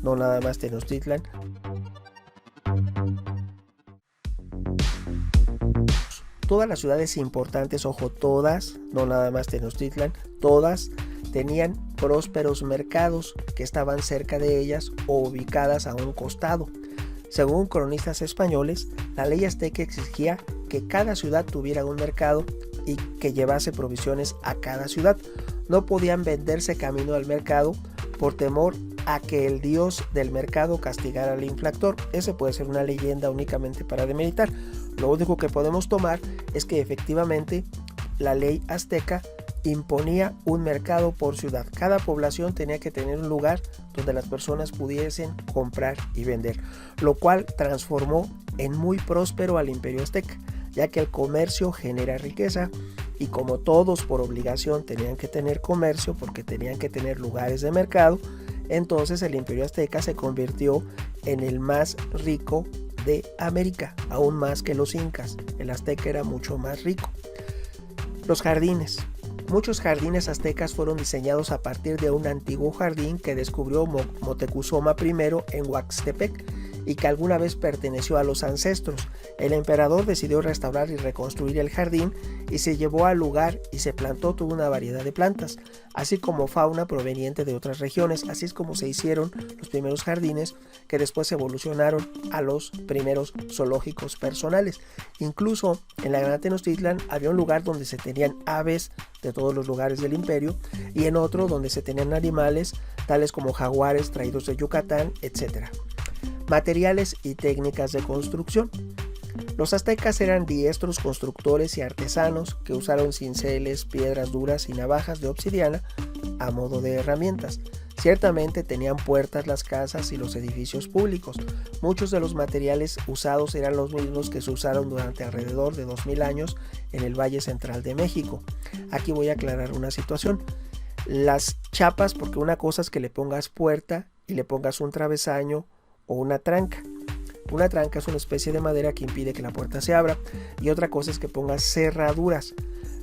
no nada más Tenochtitlan. Todas las ciudades importantes, ojo, todas, no nada más Tenochtitlan, todas tenían prósperos mercados que estaban cerca de ellas o ubicadas a un costado. Según cronistas españoles, la ley azteca exigía que cada ciudad tuviera un mercado y que llevase provisiones a cada ciudad. No podían venderse camino al mercado por temor a que el dios del mercado castigara al infractor. Ese puede ser una leyenda únicamente para demeritar. Lo único que podemos tomar es que efectivamente la ley azteca imponía un mercado por ciudad. Cada población tenía que tener un lugar donde las personas pudiesen comprar y vender, lo cual transformó en muy próspero al imperio azteca, ya que el comercio genera riqueza y como todos por obligación tenían que tener comercio porque tenían que tener lugares de mercado, entonces el imperio azteca se convirtió en el más rico de América, aún más que los incas. El azteca era mucho más rico. Los jardines. Muchos jardines aztecas fueron diseñados a partir de un antiguo jardín que descubrió Moctezuma I en Huaxtepec y que alguna vez perteneció a los ancestros. El emperador decidió restaurar y reconstruir el jardín y se llevó al lugar y se plantó toda una variedad de plantas, así como fauna proveniente de otras regiones. Así es como se hicieron los primeros jardines que después evolucionaron a los primeros zoológicos personales. Incluso en la Gran Tenochtitlan había un lugar donde se tenían aves de todos los lugares del imperio y en otro donde se tenían animales tales como jaguares traídos de Yucatán, etc. Materiales y técnicas de construcción. Los aztecas eran diestros constructores y artesanos que usaron cinceles, piedras duras y navajas de obsidiana a modo de herramientas. Ciertamente tenían puertas las casas y los edificios públicos. Muchos de los materiales usados eran los mismos que se usaron durante alrededor de 2000 años en el Valle Central de México. Aquí voy a aclarar una situación. Las chapas, porque una cosa es que le pongas puerta y le pongas un travesaño o una tranca. Una tranca es una especie de madera que impide que la puerta se abra y otra cosa es que pongas cerraduras.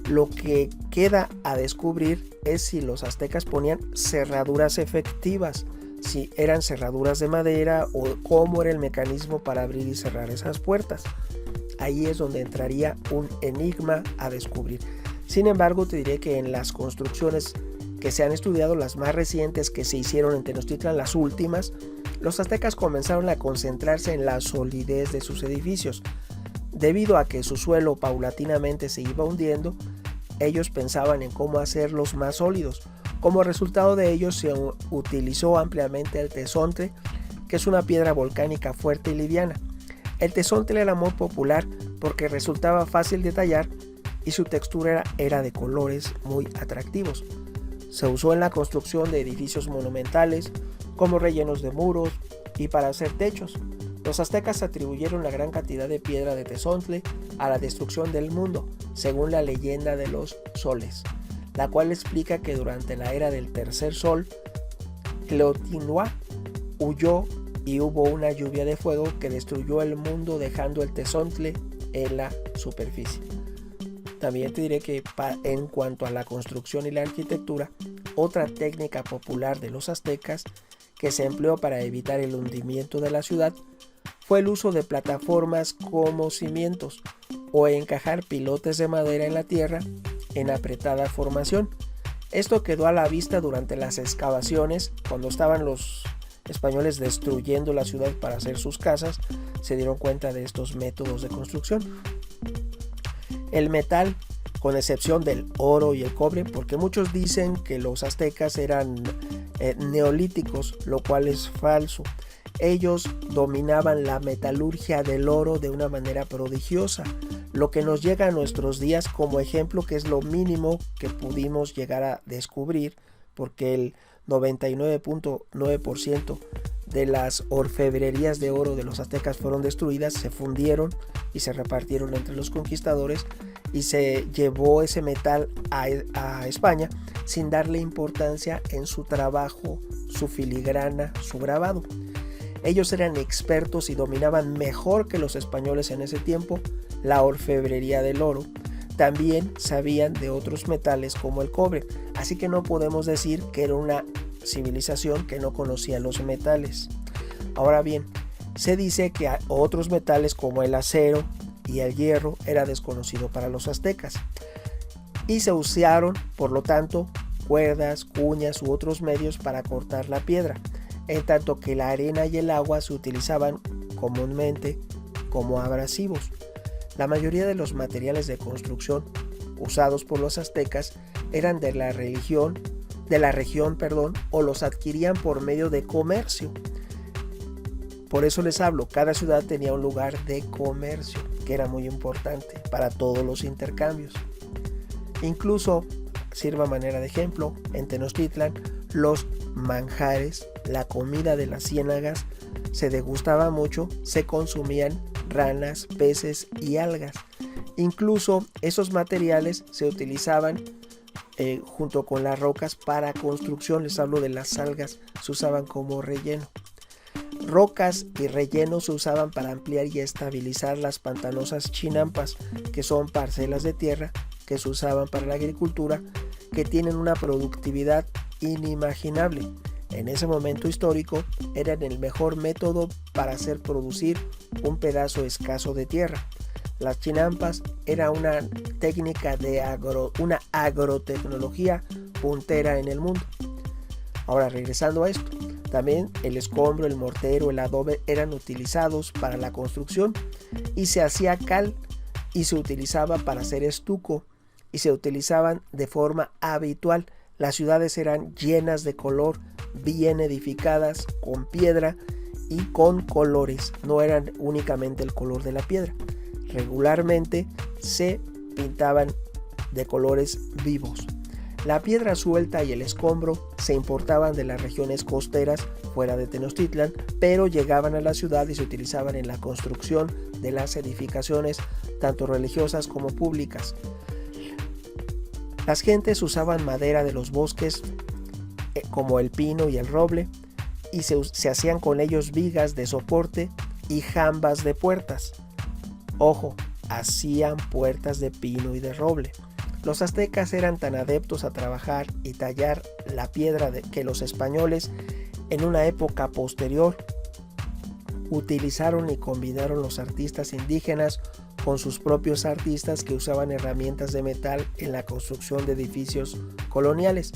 Lo que queda a descubrir es si los aztecas ponían cerraduras efectivas, si eran cerraduras de madera o cómo era el mecanismo para abrir y cerrar esas puertas. Ahí es donde entraría un enigma a descubrir. Sin embargo, te diré que en las construcciones que se han estudiado, las más recientes que se hicieron en Tenochtitlan, las últimas, los aztecas comenzaron a concentrarse en la solidez de sus edificios. Debido a que su suelo paulatinamente se iba hundiendo, ellos pensaban en cómo hacerlos más sólidos. Como resultado de ello se utilizó ampliamente el tezontle, que es una piedra volcánica fuerte y liviana. El tezontle era muy popular porque resultaba fácil de tallar y su textura era de colores muy atractivos. Se usó en la construcción de edificios monumentales, como rellenos de muros y para hacer techos. Los aztecas atribuyeron la gran cantidad de piedra de tezontle a la destrucción del mundo, según la leyenda de los soles, la cual explica que durante la era del tercer sol, Tleotihuacan huyó y hubo una lluvia de fuego que destruyó el mundo dejando el tezontle en la superficie. También te diré que en cuanto a la construcción y la arquitectura, otra técnica popular de los aztecas que se empleó para evitar el hundimiento de la ciudad fue el uso de plataformas como cimientos o encajar pilotes de madera en la tierra en apretada formación. Esto quedó a la vista durante las excavaciones cuando estaban los españoles destruyendo la ciudad para hacer sus casas. Se dieron cuenta de estos métodos de construcción. El metal, con excepción del oro y el cobre, porque muchos dicen que los aztecas eran neolíticos, lo cual es falso. Ellos dominaban la metalurgia del oro de una manera prodigiosa, lo que nos llega a nuestros días como ejemplo, que es lo mínimo que pudimos llegar a descubrir, porque el 99.9% de las orfebrerías de oro de los aztecas fueron destruidas, se fundieron y se repartieron entre los conquistadores y se llevó ese metal a España sin darle importancia en su trabajo, su filigrana, su grabado. Ellos eran expertos y dominaban mejor que los españoles en ese tiempo la orfebrería del oro. También sabían de otros metales como el cobre, así que no podemos decir que era una civilización que no conocía los metales. Ahora bien, se dice que otros metales como el acero y el hierro era desconocido para los aztecas y se usaron, por lo tanto, cuerdas, cuñas u otros medios para cortar la piedra, en tanto que la arena y el agua se utilizaban comúnmente como abrasivos. La mayoría de los materiales de construcción usados por los aztecas eran de la región, o los adquirían por medio de comercio. Por eso les hablo, cada ciudad tenía un lugar de comercio, que era muy importante para todos los intercambios. Incluso, sirva manera de ejemplo, en Tenochtitlan los manjares, la comida de las ciénagas, se degustaba mucho, se consumían ranas, peces y algas. Incluso esos materiales se utilizaban junto con las rocas para construcción. Les hablo de las algas, se usaban como relleno. Rocas y relleno se usaban para ampliar y estabilizar las pantanosas chinampas, que son parcelas de tierra que se usaban para la agricultura, que tienen una productividad inimaginable. En ese momento histórico eran el mejor método para hacer producir un pedazo escaso de tierra. Las chinampas era una técnica de una agrotecnología puntera en el mundo. Ahora, regresando a esto, también el escombro, el mortero, el adobe eran utilizados para la construcción y se hacía cal y se utilizaba para hacer estuco y se utilizaban de forma habitual. Las ciudades eran llenas de color, bien edificadas, con piedra y con colores, no eran únicamente el color de la piedra. Regularmente se pintaban de colores vivos. La piedra suelta y el escombro se importaban de las regiones costeras fuera de Tenochtitlan, pero llegaban a la ciudad y se utilizaban en la construcción de las edificaciones, tanto religiosas como públicas. Las gentes usaban madera de los bosques como el pino y el roble y se hacían con ellos vigas de soporte y jambas de puertas. Ojo, hacían puertas de pino y de roble. Los aztecas eran tan adeptos a trabajar y tallar la piedra que los españoles, en una época posterior, utilizaron y combinaron los artistas indígenas con sus propios artistas que usaban herramientas de metal en la construcción de edificios coloniales.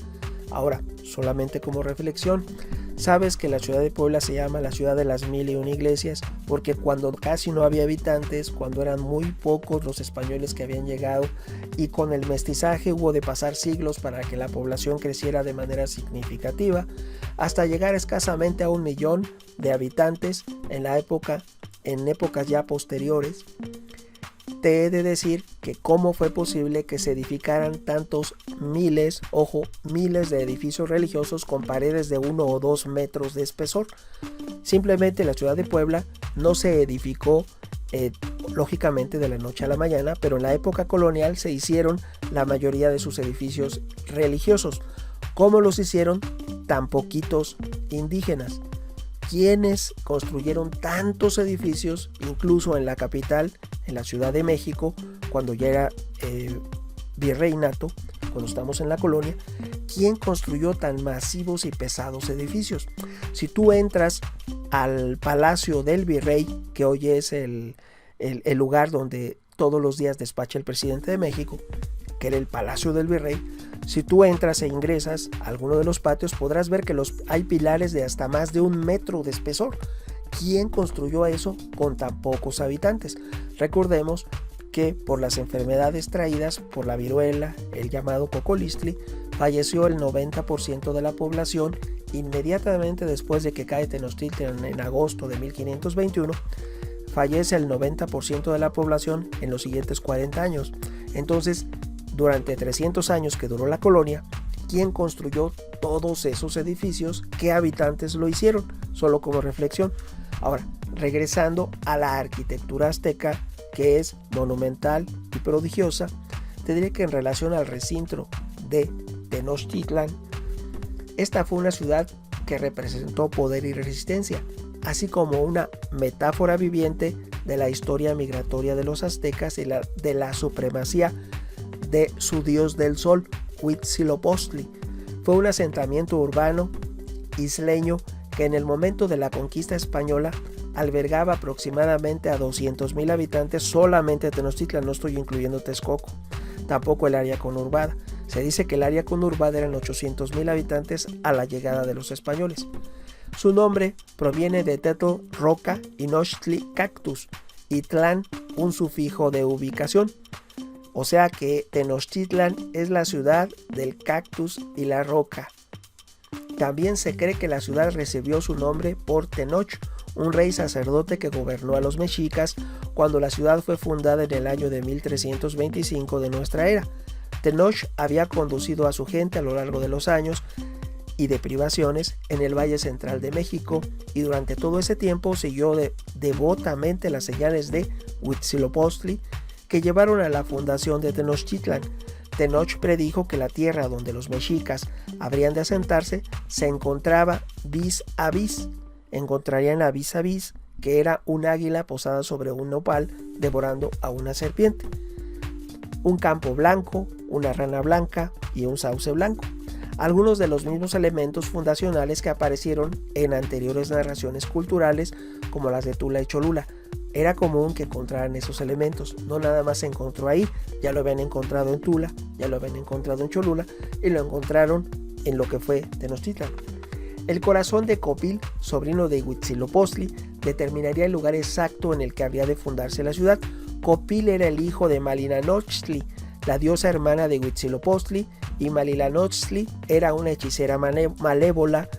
Ahora, solamente como reflexión, sabes que la ciudad de Puebla se llama la ciudad de las 1001 iglesias porque cuando casi no había habitantes, cuando eran muy pocos los españoles que habían llegado y con el mestizaje hubo de pasar siglos para que la población creciera de manera significativa, hasta llegar escasamente a 1 millón de habitantes en épocas ya posteriores. Te he de decir que cómo fue posible que se edificaran tantos miles de edificios religiosos con paredes de 1 o 2 metros de espesor. Simplemente la ciudad de Puebla no se edificó lógicamente de la noche a la mañana, pero en la época colonial se hicieron la mayoría de sus edificios religiosos. ¿Cómo los hicieron tan poquitos indígenas? ¿Quiénes construyeron tantos edificios, incluso en la capital, en la Ciudad de México, cuando ya era virreinato, cuando estamos en la colonia? ¿Quién construyó tan masivos y pesados edificios? Si tú entras al Palacio del Virrey, que hoy es el lugar donde todos los días despacha el presidente de México, que era el Palacio del Virrey, si tú entras e ingresas a alguno de los patios podrás ver que hay pilares de hasta más de 1 metro de espesor. ¿Quién construyó eso con tan pocos habitantes? Recordemos que por las enfermedades traídas por la viruela, el llamado cocolistli, falleció el 90% de la población inmediatamente después de que cae Tenochtitlan en agosto de 1521. Fallece el 90% de la población en los siguientes 40 años. Entonces, durante 300 años que duró la colonia, ¿quién construyó todos esos edificios? ¿Qué habitantes lo hicieron? Solo como reflexión. Ahora, regresando a la arquitectura azteca, que es monumental y prodigiosa, te diré que en relación al recinto de Tenochtitlan, esta fue una ciudad que representó poder y resistencia, así como una metáfora viviente de la historia migratoria de los aztecas y de la supremacía de su dios del sol, Huitzilopochtli. Fue un asentamiento urbano isleño que en el momento de la conquista española albergaba aproximadamente a 200,000 habitantes solamente Tenochtitlan, no estoy incluyendo Texcoco, tampoco el área conurbada. Se dice que el área conurbada eran 800,000 habitantes a la llegada de los españoles. Su nombre proviene de Tetl, roca, y Nochtli, cactus, y Tlán, un sufijo de ubicación. O sea que Tenochtitlan es la ciudad del cactus y la roca. También se cree que la ciudad recibió su nombre por Tenoch, un rey sacerdote que gobernó a los mexicas cuando la ciudad fue fundada en el año de 1325 de nuestra era. Tenoch había conducido a su gente a lo largo de los años y de privaciones en el Valle Central de México, y durante todo ese tiempo siguió devotamente las señales de Huitzilopochtli que llevaron a la fundación de Tenochtitlan. Tenoch predijo que la tierra donde los mexicas habrían de asentarse se encontraba vis a vis. Encontrarían a vis, que era un águila posada sobre un nopal devorando a una serpiente, un campo blanco, una rana blanca y un sauce blanco. Algunos de los mismos elementos fundacionales que aparecieron en anteriores narraciones culturales como las de Tula y Cholula. Era común que encontraran esos elementos, no nada más se encontró ahí, ya lo habían encontrado en Tula, ya lo habían encontrado en Cholula y lo encontraron en lo que fue Tenochtitlan. El corazón de Copil, sobrino de Huitzilopochtli, determinaría el lugar exacto en el que habría de fundarse la ciudad. Copil era el hijo de Malinalxochtli, la diosa hermana de Huitzilopochtli, y Malinalxochtli era una hechicera malévola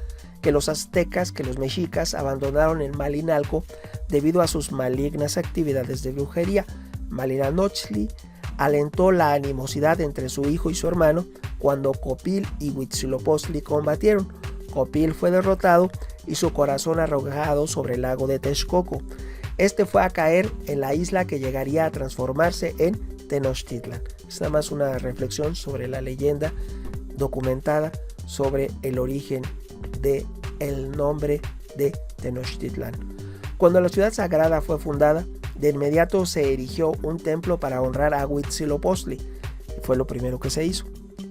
que los aztecas, que los mexicas abandonaron en Malinalco debido a sus malignas actividades de brujería. Malinalxochtli alentó la animosidad entre su hijo y su hermano cuando Copil y Huitzilopochtli combatieron. Copil fue derrotado y su corazón arrojado sobre el lago de Texcoco. Este fue a caer en la isla que llegaría a transformarse en Tenochtitlan. Es nada más una reflexión sobre la leyenda documentada sobre el origen del nombre de Tenochtitlan. Cuando la ciudad sagrada fue fundada, de inmediato se erigió un templo para honrar a Huitzilopochtli. Fue lo primero que se hizo,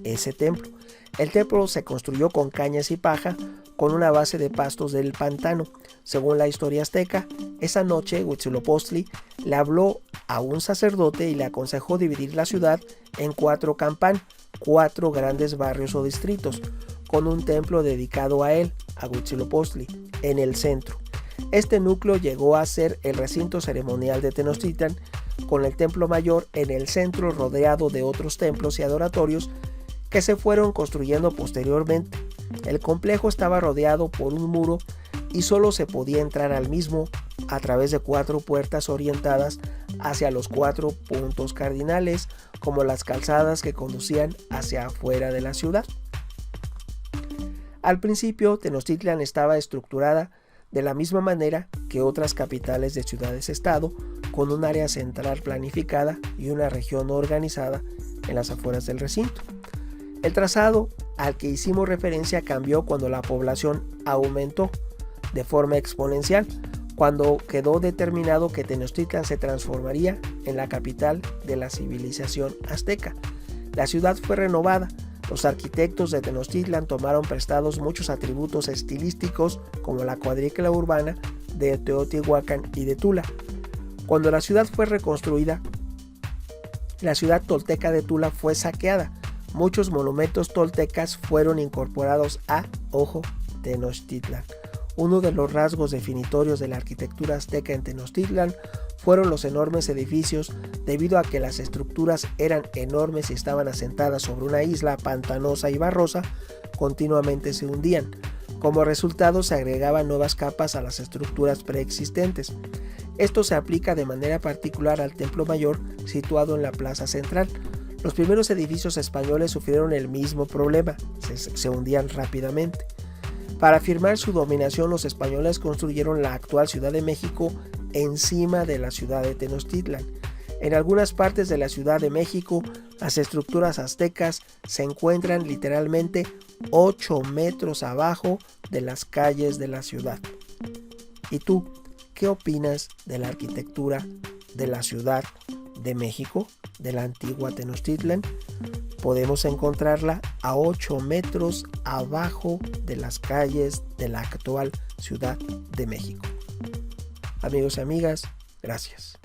ese templo. El templo se construyó con cañas y paja, con una base de pastos del pantano. Según la historia azteca, esa noche Huitzilopochtli le habló a un sacerdote y le aconsejó dividir la ciudad en 4 campán, 4 grandes barrios o distritos, con un templo dedicado a él, a Huitzilopochtli, en el centro. Este núcleo llegó a ser el recinto ceremonial de Tenochtitlan, con el templo mayor en el centro rodeado de otros templos y adoratorios que se fueron construyendo posteriormente. El complejo estaba rodeado por un muro y solo se podía entrar al mismo a través de 4 puertas orientadas hacia los 4 puntos cardinales, como las calzadas que conducían hacia afuera de la ciudad. Al principio, Tenochtitlan estaba estructurada de la misma manera que otras capitales de ciudades-estado, con un área central planificada y una región organizada en las afueras del recinto. El trazado al que hicimos referencia cambió cuando la población aumentó de forma exponencial, cuando quedó determinado que Tenochtitlan se transformaría en la capital de la civilización azteca. La ciudad fue renovada. Los arquitectos de Tenochtitlan tomaron prestados muchos atributos estilísticos como la cuadrícula urbana de Teotihuacán y de Tula. Cuando la ciudad fue reconstruida, la ciudad tolteca de Tula fue saqueada. Muchos monumentos toltecas fueron incorporados a, ojo, Tenochtitlan. Uno de los rasgos definitorios de la arquitectura azteca en Tenochtitlan fueron los enormes edificios, debido a que las estructuras eran enormes y estaban asentadas sobre una isla pantanosa y barrosa, continuamente se hundían. Como resultado, se agregaban nuevas capas a las estructuras preexistentes. Esto se aplica de manera particular al Templo Mayor, situado en la plaza central. Los primeros edificios españoles sufrieron el mismo problema, se hundían rápidamente. Para afirmar su dominación, los españoles construyeron la actual Ciudad de México encima de la ciudad de Tenochtitlan. En algunas partes de la Ciudad de México, las estructuras aztecas se encuentran literalmente 8 metros abajo de las calles de la ciudad. ¿Y tú, qué opinas de la arquitectura de la Ciudad de México, de la antigua Tenochtitlan? podemos encontrarla a 8 metros abajo de las calles de la actual Ciudad de México. Amigos y amigas, gracias.